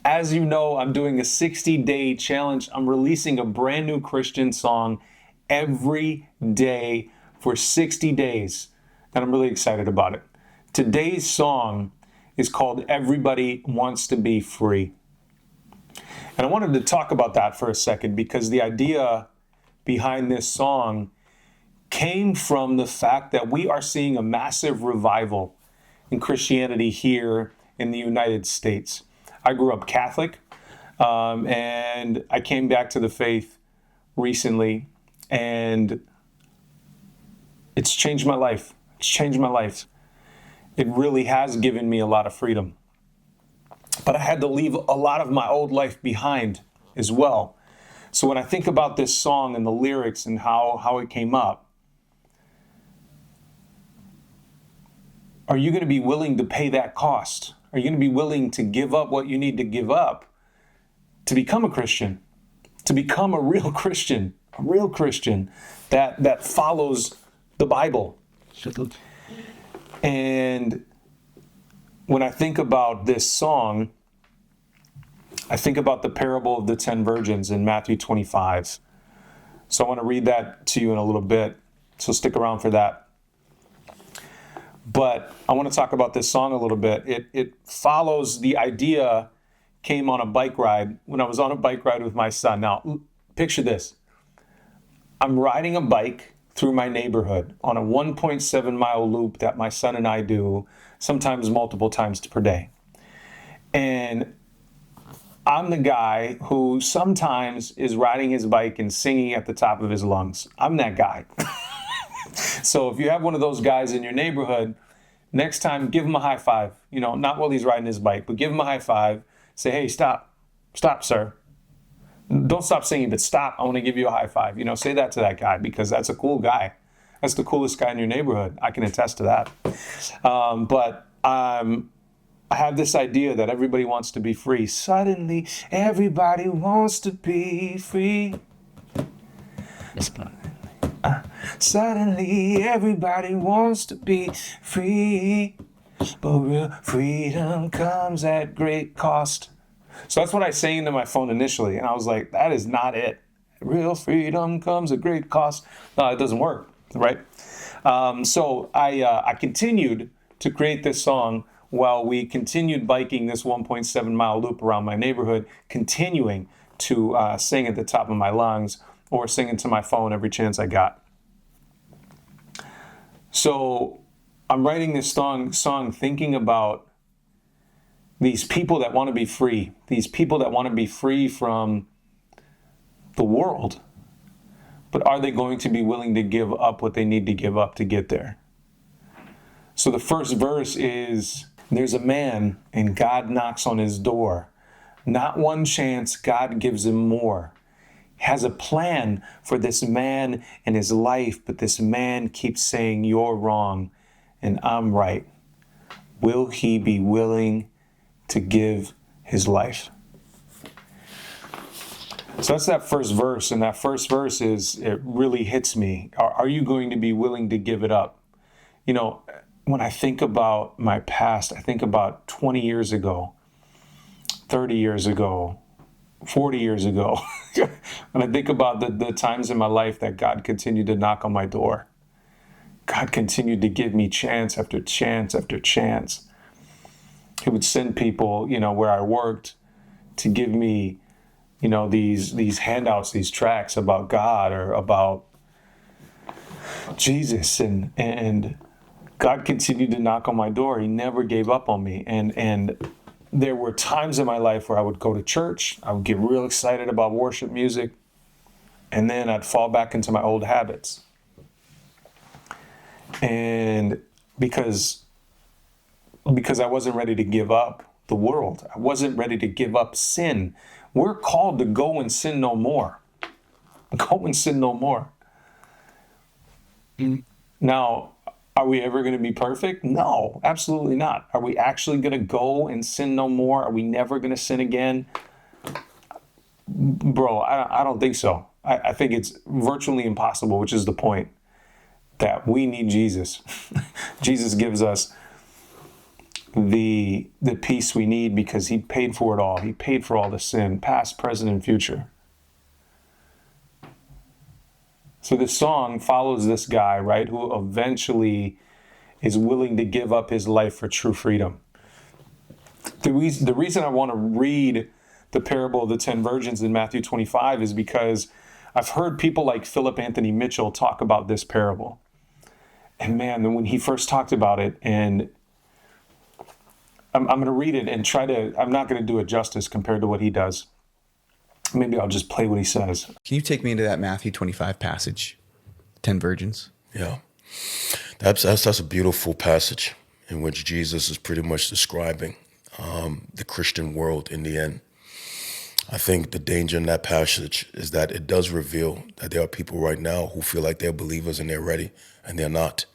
As you know, I'm doing a 60-day challenge. I'm releasing a brand new Christian song every day for 60 days, and I'm really excited about it. Today's song is called Everybody Wants to Be Free. And I wanted to talk about that for a second because the idea behind this song came from the fact that we are seeing a massive revival in Christianity here in the United States. I grew up Catholic, and I came back to the faith recently, and it's changed my life. It's changed my life. It really has given me a lot of freedom. But I had to leave a lot of my old life behind as well. So when I think about this song and the lyrics and how it came up, are you going to be willing to pay that cost? Are you going to be willing to give up what you need to give up to become a Christian, to become a real Christian that follows the Bible? And when I think about this song, I think about the parable of the 10 virgins in Matthew 25. So I want to read that to you in a little bit. So stick around for that. But I want to talk about this song a little bit. It follows the idea, came on a bike ride, when I was on a bike ride with my son. Now, picture this. I'm riding a bike through my neighborhood on a 1.7 mile loop that my son and I do, sometimes multiple times per day. And I'm the guy who sometimes is riding his bike and singing at the top of his lungs. I'm that guy. So if you have one of those guys in your neighborhood, next time give him a high five. You know, not while he's riding his bike, but give him a high five. Say, hey, stop, sir. Don't stop singing, but stop. I want to give you a high five. You know, say that to that guy because that's a cool guy. That's the coolest guy in your neighborhood. I can attest to that. But I have this idea that everybody wants to be free. Suddenly, everybody wants to be free. Suddenly, everybody wants to be free. But real freedom comes at great cost. So that's what I sang into my phone initially. And I was like, that is not it. Real freedom comes at great cost. No, it doesn't work, right? So I continued to create this song while we continued biking this 1.7 mile loop around my neighborhood, continuing to sing at the top of my lungs or sing into my phone every chance I got. So I'm writing this song thinking about these people that want to be free, these people that want to be free from the world. But are they going to be willing to give up what they need to give up to get there? So the first verse is, there's a man and God knocks on his door. Not one chance, God gives him more. He has a plan for this man and his life, but this man keeps saying, you're wrong and I'm right. Will he be willing to give his life? So that's that first verse. And that first verse it really hits me. Are you going to be willing to give it up? You know, when I think about my past, I think about 20 years ago, 30 years ago, 40 years ago. When I think about the times in my life that God continued to knock on my door, God continued to give me chance after chance after chance. He would send people, you know, where I worked to give me, you know, these handouts, these tracts about God or about Jesus. And God continued to knock on my door. He never gave up on me. And there were times in my life where I would go to church. I would get real excited about worship music. And then I'd fall back into my old habits. And because I wasn't ready to give up the world. I wasn't ready to give up sin. We're called to go and sin no more. Go and sin no more. Now, are we ever going to be perfect? No, absolutely not. Are we actually going to go and sin no more? Are we never going to sin again? Bro, I don't think so. I think it's virtually impossible, which is the point, that we need Jesus. Jesus gives us the peace we need because he paid for it all. He paid for all the sin, past, present, and future. So this song follows this guy, right, who eventually is willing to give up his life for true freedom. The reason I want to read the parable of the 10 virgins in Matthew 25 is because I've heard people like Philip Anthony Mitchell talk about this parable. And man, when he first talked about it, and I'm going to read it and I'm not going to do it justice compared to what he does. Maybe I'll just play what he says. Can you take me into that Matthew 25 passage, 10 virgins? Yeah, that's a beautiful passage in which Jesus is pretty much describing the Christian world in the end. I think the danger in that passage is that it does reveal that there are people right now who feel like they're believers and they're ready, and they're not.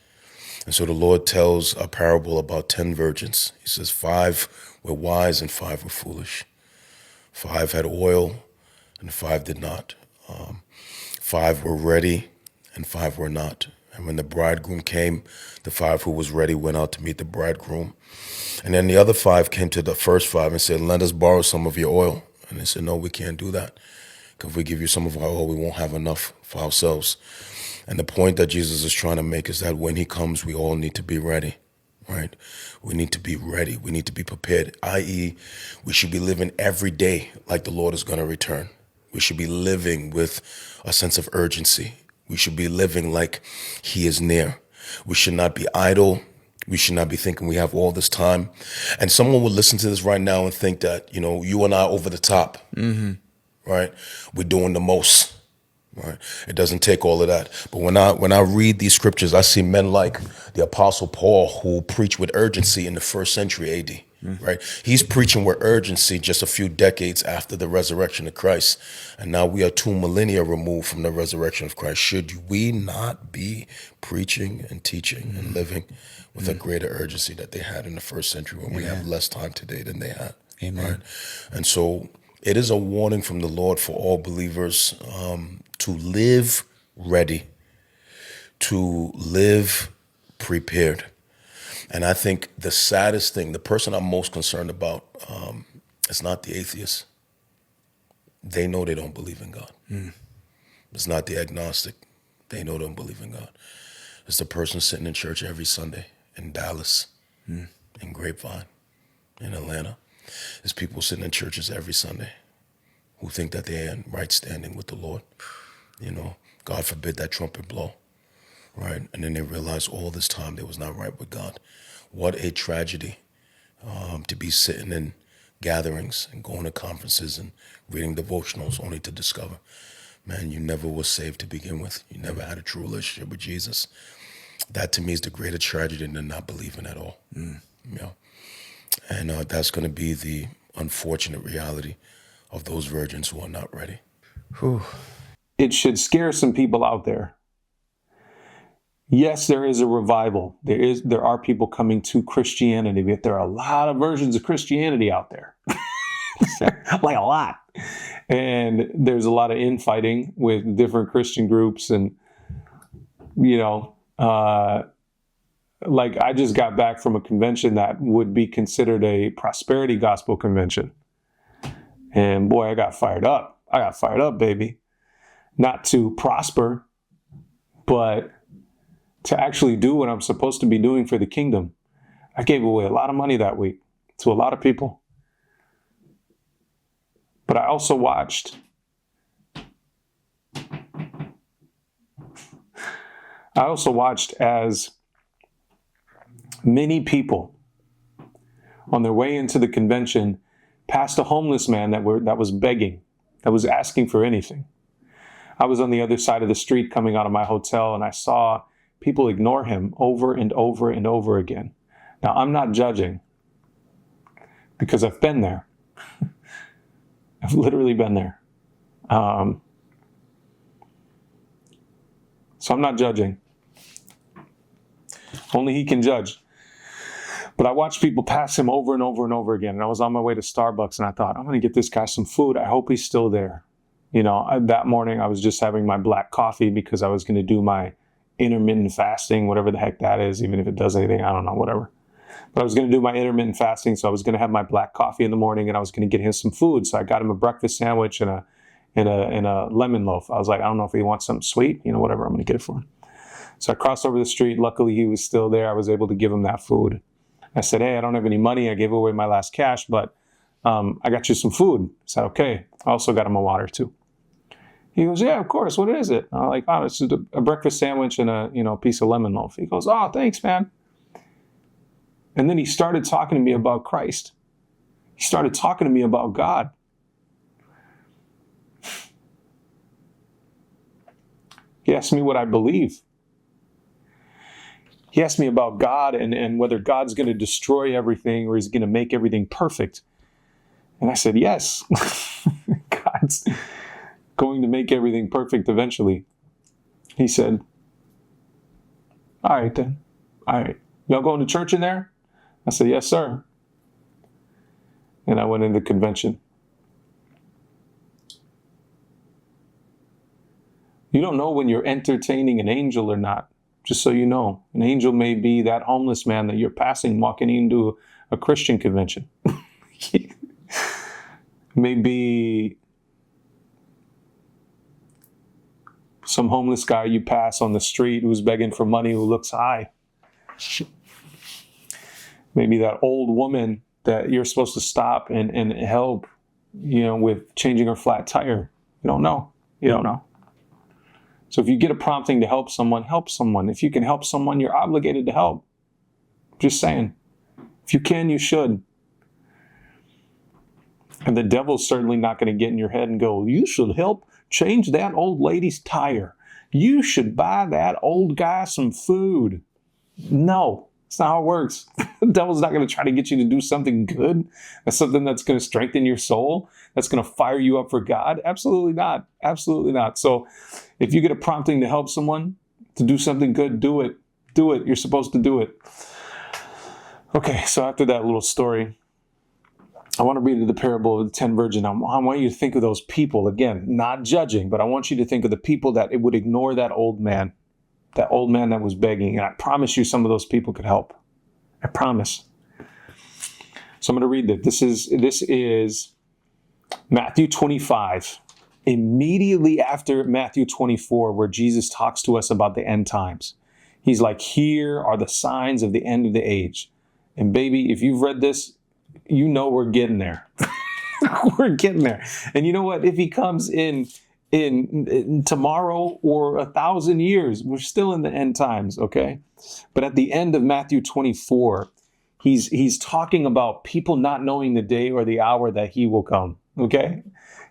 And so the Lord tells a parable about 10 virgins. He says 5 were wise and 5 were foolish. 5 had oil and 5 did not. 5 were ready and 5 were not. And when the bridegroom came, the 5 who was ready went out to meet the bridegroom. And then the other 5 came to the first 5 and said, "Let us borrow some of your oil." And they said, "No, we can't do that. Because if we give you some of our oil, we won't have enough for ourselves." And the point that Jesus is trying to make is that when he comes, we all need to be ready, right? We need to be ready. We need to be prepared, i.e., we should be living every day like the Lord is going to return. We should be living with a sense of urgency. We should be living like he is near. We should not be idle. We should not be thinking we have all this time. And someone would listen to this right now and think that, you and I over the top, right? We're doing the most, right? It doesn't take all of that. But when I read these scriptures, I see men like the Apostle Paul who preach with urgency in the 1st century AD. Right? He's preaching with urgency just a few decades after the resurrection of Christ. And now we are 2 millennia removed from the resurrection of Christ. Should we not be preaching and teaching and living with a greater urgency that they had in the 1st century when we have less time today than they had? Amen. Right? And so it is a warning from the Lord for all believers to live ready, to live prepared. And I think the saddest thing, the person I'm most concerned about, is not the atheist. They know they don't believe in God. It's not the agnostic. They know they don't believe in God. It's the person sitting in church every Sunday in Dallas, in Grapevine, in Atlanta. There's people sitting in churches every Sunday who think that they're in right standing with the Lord. God forbid that trumpet blow. Right, and then they realized all this time they was not right with God. What a tragedy to be sitting in gatherings and going to conferences and reading devotionals only to discover, man, you never was saved to begin with. You never had a true relationship with Jesus. That to me is the greater tragedy than not believing at all. And that's going to be the unfortunate reality of those virgins who are not ready. Whew. It should scare some people out there. Yes, there is a revival. There are people coming to Christianity, but there are a lot of versions of Christianity out there. Like a lot. And there's a lot of infighting with different Christian groups. And, like I just got back from a convention that would be considered a prosperity gospel convention. And boy, I got fired up. Baby. Not to prosper, but to actually do what I'm supposed to be doing for the kingdom. I gave away a lot of money that week to a lot of people. But I also watched as many people on their way into the convention passed a homeless man that was begging, that was asking for anything. I was on the other side of the street coming out of my hotel, and I saw people ignore him over and over and over again. Now, I'm not judging because I've been there. I've literally been there. So I'm not judging. Only he can judge. But I watched people pass him over and over and over again. And I was on my way to Starbucks and I thought, I'm going to get this guy some food. I hope he's still there. That morning I was just having my black coffee because I was going to do my intermittent fasting, whatever the heck that is, even if it does anything, I don't know, whatever. But I was going to do my intermittent fasting, so I was going to have my black coffee in the morning, and I was going to get him some food. So I got him a breakfast sandwich and a lemon loaf. I was like, I don't know if he wants something sweet, whatever, I'm going to get it for him. So I crossed over the street. Luckily, he was still there. I was able to give him that food. I said, hey, I don't have any money. I gave away my last cash, but I got you some food. I said, okay. I also got him a water too. He goes, yeah, of course. What is it? I'm like, oh, it's just a breakfast sandwich and a piece of lemon loaf. He goes, oh, thanks, man. And then he started talking to me about Christ. He started talking to me about God. He asked me what I believe. He asked me about God and whether God's going to destroy everything or he's going to make everything perfect. And I said, yes, God's going to make everything perfect eventually. He said, all right then. All right. Y'all going to church in there? I said, yes, sir. And I went into the convention. You don't know when you're entertaining an angel or not. Just so you know, an angel may be that homeless man that you're passing walking into a Christian convention. Maybe some homeless guy you pass on the street who's begging for money who looks high. Maybe that old woman that you're supposed to stop and help, with changing her flat tire. You don't know. You don't know. So if you get a prompting to help someone, help someone. If you can help someone, you're obligated to help. Just saying. If you can, you should. And the devil's certainly not going to get in your head and go, you should help change that old lady's tire. You should buy that old guy some food. No, that's not how it works. The devil's not going to try to get you to do something good. That's something that's going to strengthen your soul. That's going to fire you up for God. Absolutely not. Absolutely not. So if you get a prompting to help someone, to do something good, do it. Do it. You're supposed to do it. Okay, so after that little story, I want to read the parable of the 10 virgins. I want you to think of those people, again, not judging, but I want you to think of the people that it would ignore that old man that was begging. And I promise you some of those people could help. I promise. So I'm going to read that. This is Matthew 25. Immediately after Matthew 24, where Jesus talks to us about the end times. He's like, here are the signs of the end of the age. And baby, if you've read this, you know we're getting there. We're getting there. And you know what? If he comes in tomorrow or 1,000 years, we're still in the end times, okay? But at the end of Matthew 24, he's talking about people not knowing the day or the hour that he will come, okay?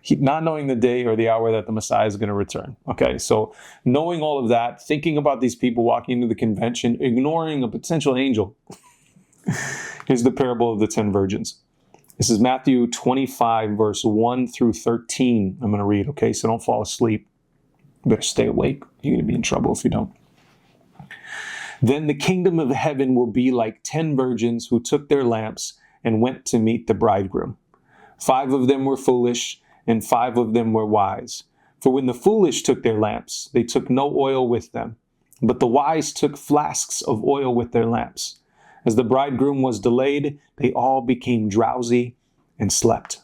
Not knowing the day or the hour that the Messiah is going to return. Okay, so knowing all of that, thinking about these people walking into the convention, ignoring a potential angel. Here's the parable of the 10 virgins. This is Matthew 25, verse 1 through 13. I'm going to read, okay? So don't fall asleep. You better stay awake. You're going to be in trouble if you don't. Then the kingdom of heaven will be like 10 virgins who took their lamps and went to meet the bridegroom. 5 of them were foolish, and 5 of them were wise. For when the foolish took their lamps, they took no oil with them, but the wise took flasks of oil with their lamps. As the bridegroom was delayed, they all became drowsy and slept.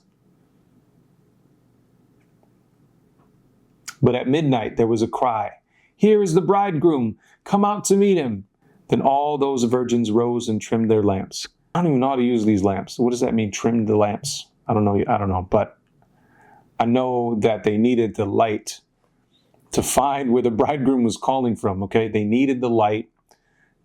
But at midnight there was a cry, "Here is the bridegroom, come out to meet him." Then all those virgins rose and trimmed their lamps. I don't even know how to use these lamps. What does that mean, trim the lamps? I don't know, but I know that they needed the light to find where the bridegroom was calling from, okay? They needed the light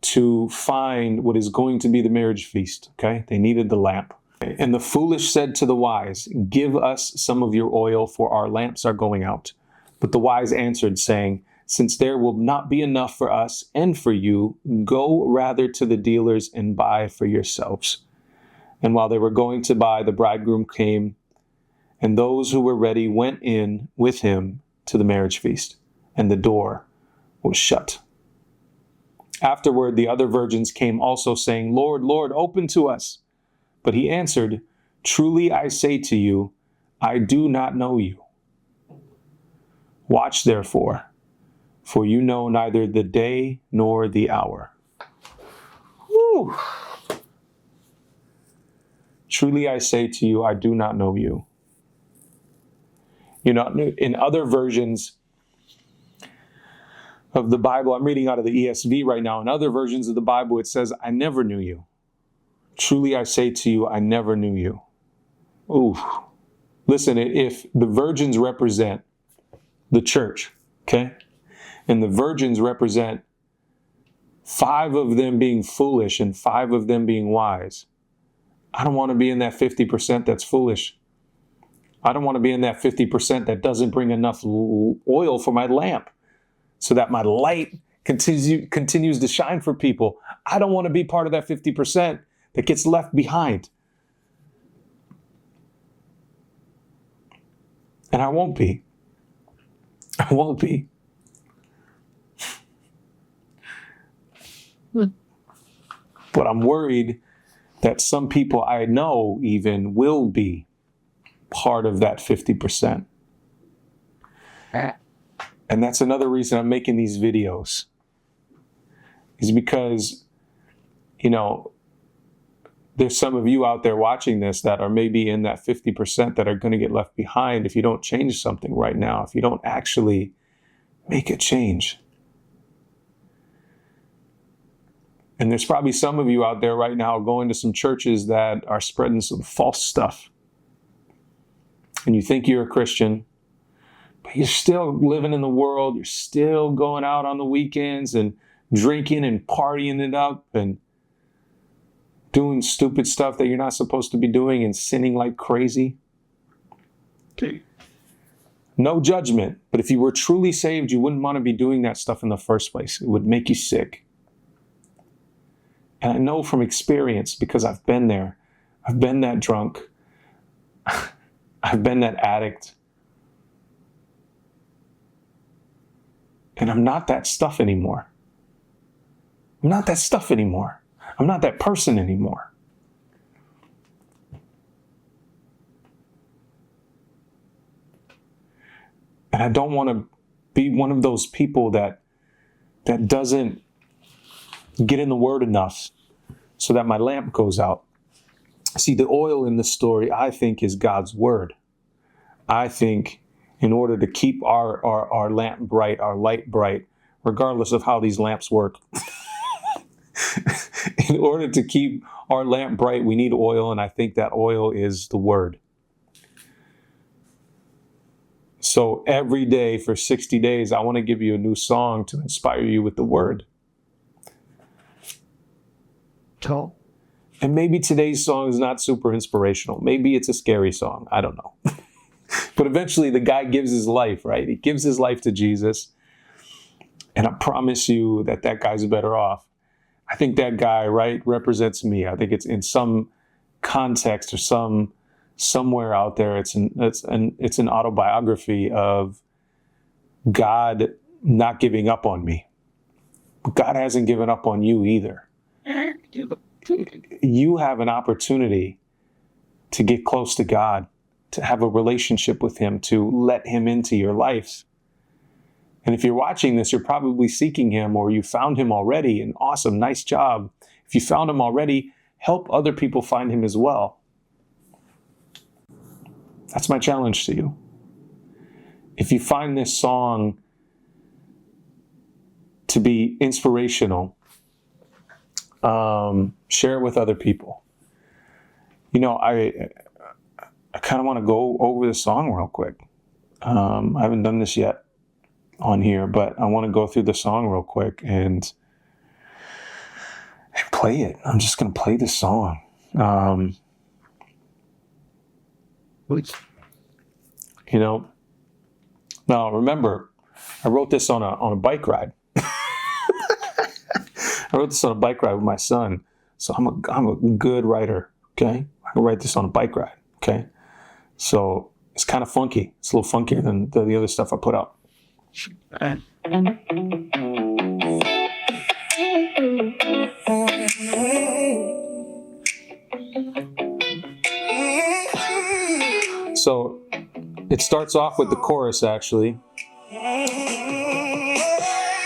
to find what is going to be the marriage feast, okay? They needed the lamp. And the foolish said to the wise, "Give us some of your oil, for our lamps are going out." But the wise answered, saying, "Since there will not be enough for us and for you, go rather to the dealers and buy for yourselves." And while they were going to buy, the bridegroom came, and those who were ready went in with him to the marriage feast, and the door was shut. Afterward, the other virgins came also, saying, "Lord, Lord, open to us." But he answered, "Truly I say to you, I do not know you. Watch therefore, for you know neither the day nor the hour." Whew. Truly I say to you, I do not know you. You know, in other versions of the Bible, I'm reading out of the ESV right now. In other versions of the Bible, it says, I never knew you. Truly I say to you, I never knew you. Ooh. Listen, if the virgins represent the church, okay? And the virgins represent 5 of them being foolish and 5 of them being wise. I don't want to be in that 50% that's foolish. I don't want to be in that 50% that doesn't bring enough oil for my lamp so that my light continues to shine for people. I don't want to be part of that 50% that gets left behind. And I won't be. I won't be. But I'm worried that some people I know even will be part of that 50%. And that's another reason I'm making these videos. Is because, you know, there's some of you out there watching this that are maybe in that 50% that are going to get left behind if you don't change something right now, if you don't actually make a change. And there's probably some of you out there right now going to some churches that are spreading some false stuff. And you think you're a Christian, but you're still living in the world. You're still going out on the weekends and drinking and partying it up and doing stupid stuff that you're not supposed to be doing and sinning like crazy. No judgment, but if you were truly saved, you wouldn't want to be doing that stuff in the first place. It would make you sick. And I know from experience, because I've been there. I've been that drunk. I've been that addict. And I'm not that stuff anymore. I'm not that stuff anymore. I'm not that person anymore. And I don't want to be one of those people that doesn't get in the Word enough so that my lamp goes out. See, the oil in the story, I think, is God's Word. I think in order to keep our lamp bright, our light bright, regardless of how these lamps work, in order to keep our lamp bright, we need oil, and I think that oil is the Word. So every day for 60 days, I want to give you a new song to inspire you with the Word. Cool. And maybe today's song is not super inspirational. Maybe it's a scary song. I don't know. But eventually the guy gives his life, right? He gives his life to Jesus. And I promise you that guy's better off. I think that guy, right, represents me. I think it's in some context or somewhere out there, it's an autobiography of God not giving up on me. But God hasn't given up on you either. You have an opportunity to get close to God, to have a relationship with Him, to let Him into your life. And if you're watching this, you're probably seeking Him, or you found Him already. And awesome, nice job. If you found Him already, help other people find Him as well. That's my challenge to you. If you find this song to be inspirational, share it with other people. You know, I kind of want to go over the song real quick. I haven't done this yet on here, but I want to go through the song real quick and play it. I'm just going to play this song. You know, now remember, I wrote this on a bike ride. I wrote this on a bike ride with my son, so I'm a good writer. Okay, I can write this on a bike ride. Okay, so it's kind of funky. It's a little funkier than the other stuff I put out. So it starts off with the chorus, actually.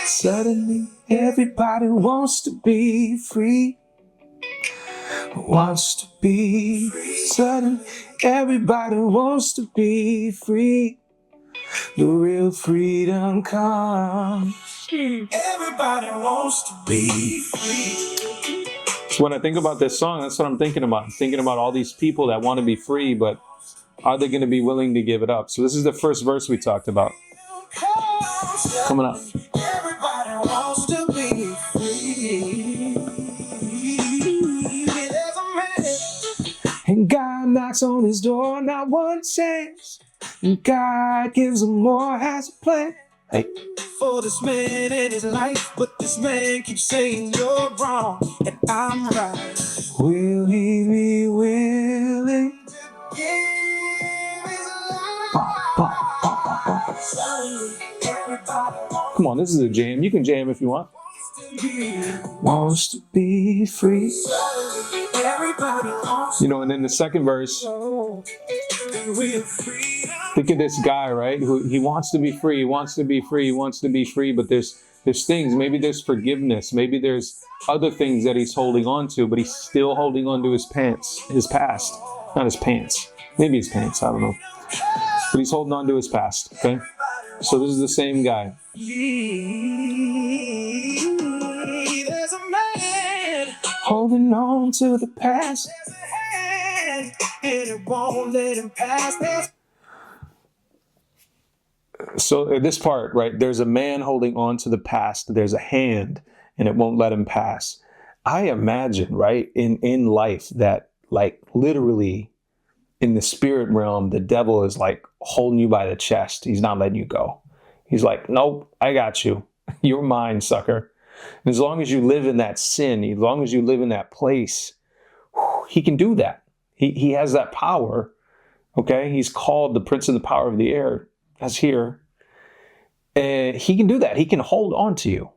Suddenly, everybody wants to be free. wants to be sudden. Everybody wants to be free. The real freedom comes. Everybody wants to be free. So when I think about this song, that's what I'm thinking about. I'm thinking about all these people that want to be free, but are they going to be willing to give it up? So this is the first verse we talked about. Coming up. Everybody wants to be free. There's a man, and God knocks on his door, not one chance. And God gives him more, has a plan. Hey. For this man in his life, but this man keeps saying you're wrong and I'm right. Will he be willing to give his life? Come on, this is a jam. You can jam if you want. Wants to be free. You know, and then the second verse, think of this guy, right? Who he wants to be free, he wants to be free, he wants to be free, but there's things, maybe there's forgiveness, maybe there's other things that he's holding on to, but he's still holding on to his past, not his pants, maybe his pants, I don't know. But he's holding on to his past, okay? So this is the same guy. There's a man holding on to the past, and it won't let him pass. So at this part, right, there's a man holding on to the past, there's a hand, and it won't let him pass. I imagine, right, in life that, like, literally in the spirit realm, the devil is like holding you by the chest. He's not letting you go. He's like, nope, I got you. You're mine, sucker. And as long as you live in that sin, as long as you live in that place, he can do that. He has that power, okay? He's called the prince of the power of the air. That's here. And he can do that. He can hold on to you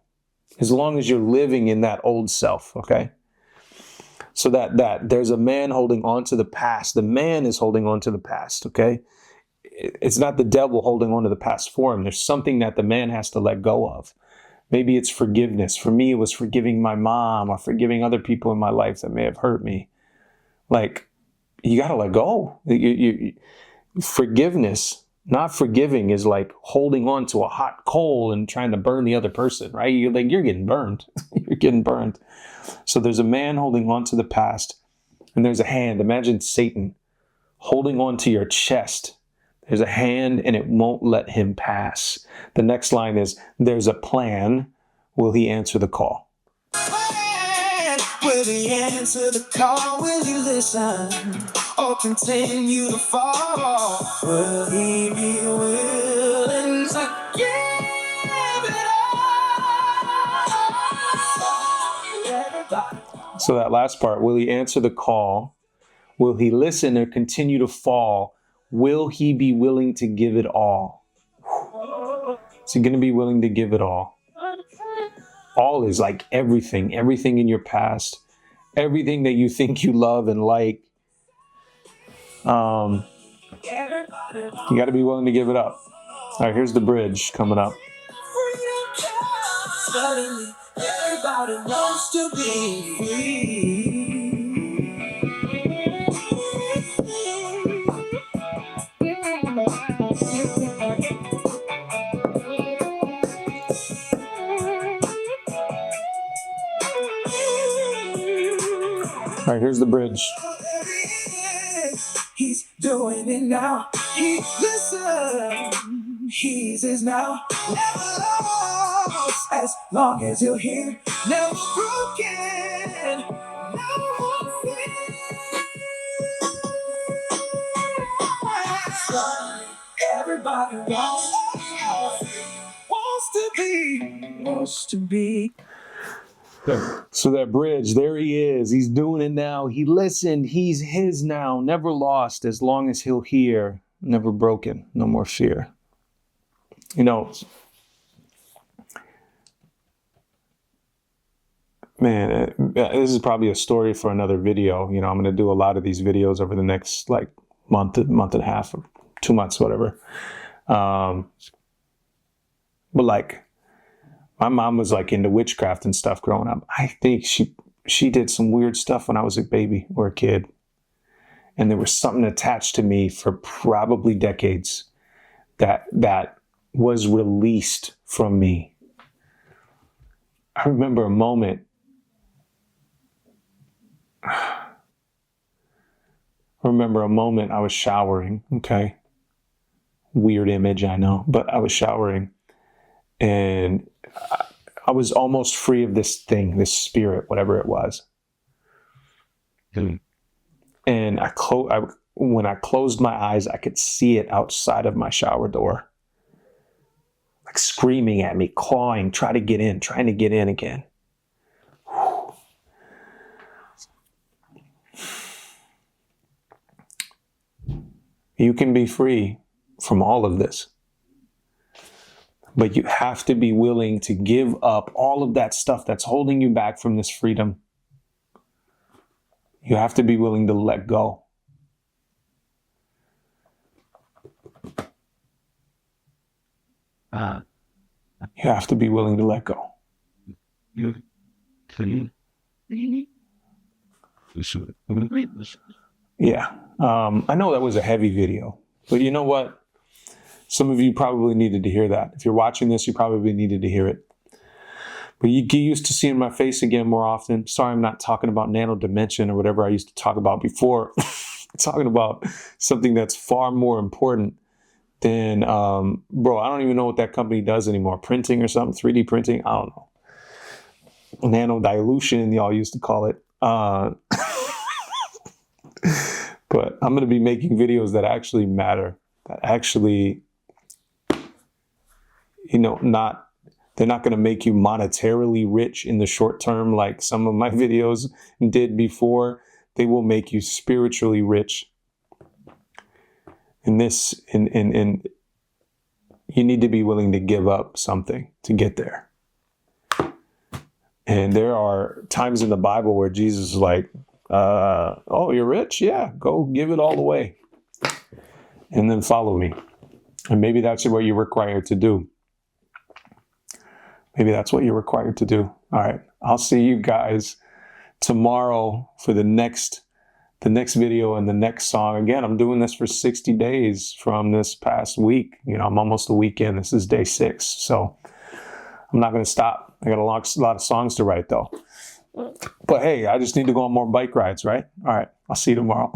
as long as you're living in that old self, okay? So that there's a man holding on to the past. The man is holding on to the past, okay? It's not the devil holding on to the past for him. There's something that the man has to let go of. Maybe it's forgiveness. For me, it was forgiving my mom or forgiving other people in my life that may have hurt me. Like, you got to let go. Forgiveness, not forgiving, is like holding on to a hot coal and trying to burn the other person, right? You're getting burned. You're getting burned. So there's a man holding on to the past, and there's a hand. Imagine Satan holding on to your chest. There's a hand, and it won't let him pass. The next line is, there's a plan. Will he answer the call? Will he answer the call? Will he listen or continue to fall? Will he be willing to give it all? So that last part, will he answer the call? Will he listen or continue to fall? Will he be willing to give it all? Is he going to be willing to give it all? All is like everything in your past, everything that you think you love and like. You got to be willing to give it up. All right, here's the bridge coming up. Suddenly, everybody wants to be free. All right, here's the bridge. He's doing it now. He listen. He's his now. Never lost as long as you're here. Never broken. Never failed. Everybody wants to be. So that bridge, there he is. He's doing it now. He listened. He's his now. Never lost as long as he'll hear. Never broken. No more fear. You know, man, this is probably a story for another video. You know, I'm going to do a lot of these videos over the next like month and a half, or 2 months, whatever. But like, my mom was like into witchcraft and stuff growing up. I think she she did some weird stuff when I was a baby or a kid. And there was something attached to me for probably decades that was released from me. I remember a moment. I was showering, okay? Weird image, I know, but I was showering and I was almost free of this thing, this spirit, whatever it was. And when I closed my eyes, I could see it outside of my shower door, like screaming at me, clawing, trying to get in again. You can be free from all of this, but you have to be willing to give up all of that stuff that's holding you back from this freedom. You have to be willing to let go. You have to be willing to let go. Yeah. I know that was a heavy video, but you know what? Some of you probably needed to hear that. If you're watching this, you probably needed to hear it. But you get used to seeing my face again more often. Sorry, I'm not talking about nano dimension or whatever I used to talk about before. Talking about something that's far more important than, bro, I don't even know what that company does anymore. Printing or something, 3D printing, I don't know. Nano dilution, y'all used to call it. But I'm going to be making videos that actually matter, that actually, they're not going to make you monetarily rich in the short term like some of my videos did before. They will make you spiritually rich. And you need to be willing to give up something to get there. And there are times in the Bible where Jesus is like, oh, you're rich? Yeah, go give it all away. And then follow me. And maybe that's what you're required to do. Maybe that's what you're required to do. All right. I'll see you guys tomorrow for the next video and the next song. Again, I'm doing this for 60 days from this past week. I'm almost a week in. This is day 6. So I'm not going to stop. I got a lot of songs to write though. But hey, I just need to go on more bike rides, right? All right. I'll see you tomorrow.